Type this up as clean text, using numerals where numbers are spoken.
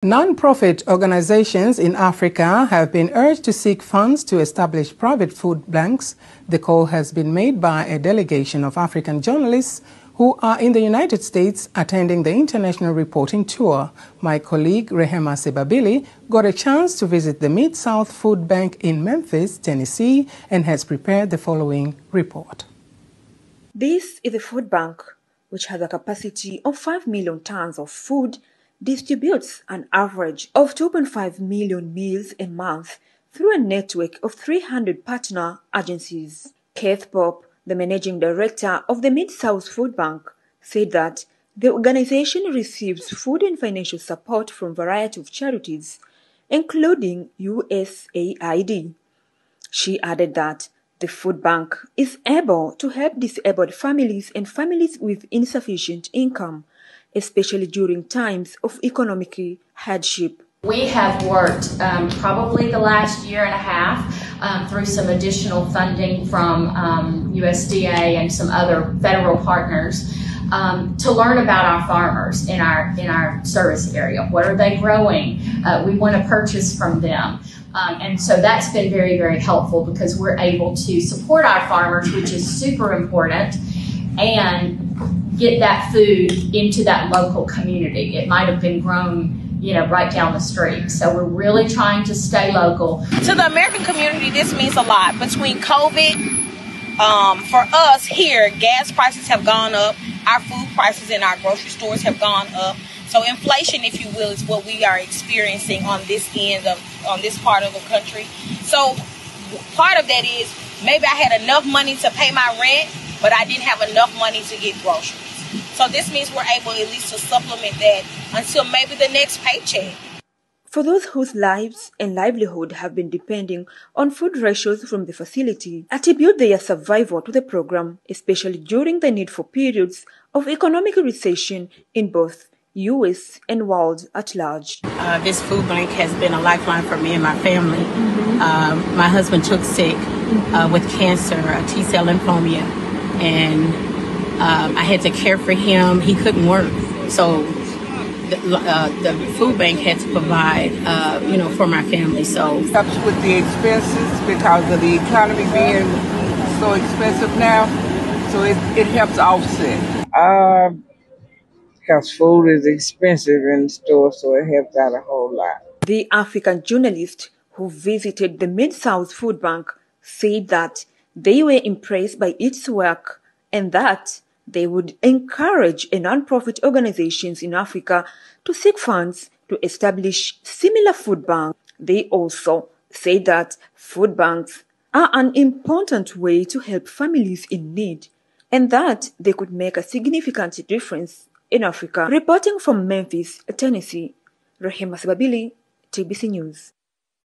Non-profit organizations in Africa have been urged to seek funds to establish private food banks. The call has been made by a delegation of African journalists who are in the United States attending the international reporting tour. My colleague Rehema Sebabili got a chance to visit the Mid-South Food Bank in Memphis, Tennessee, and has prepared the following report. This is a food bank which has a capacity of 5 million tons of food, distributes an average of 2.5 million meals a month through a network of 300 partner agencies. Keith Pope, the managing director of the Mid-South Food Bank, said that the organization receives food and financial support from a variety of charities, including USAID. She added that the food bank is able to help disabled families and families with insufficient income, especially during times of economic hardship. We have worked probably the last year and a half through some additional funding from USDA and some other federal partners to learn about our farmers in our service area. What are they growing? We want to purchase from them. And so that's been very, very helpful because we're able to support our farmers, which is super important, and get that food into that local community. It might have been grown, right down the street. So we're really trying to stay local. To the American community, this means a lot. Between COVID, for us here, gas prices have gone up. Our food prices in our grocery stores have gone up. So inflation, if you will, is what we are experiencing on this end on this part of the country. So part of that is maybe I had enough money to pay my rent, but I didn't have enough money to get groceries. So this means we're able at least to supplement that until maybe the next paycheck. For those whose lives and livelihood have been depending on food ratios from the facility, attribute their survival to the program, especially during the need for periods of economic recession in both U.S. and world at large. This food bank has been a lifeline for me and my family. My husband took sick with cancer, T-cell lymphoma, and I had to care for him. He couldn't work, so the food bank had to provide, for my family. So it helps with the expenses because of the economy being so expensive now. So it helps offset. Because food is expensive in the store, so it helps out a whole lot. The African journalist who visited the Mid-South Food Bank said that they were impressed by its work and that they would encourage non-profit organizations in Africa to seek funds to establish similar food banks. They also say that food banks are an important way to help families in need and that they could make a significant difference in Africa. Reporting from Memphis, Tennessee, Rehema Sebabili, TBC News.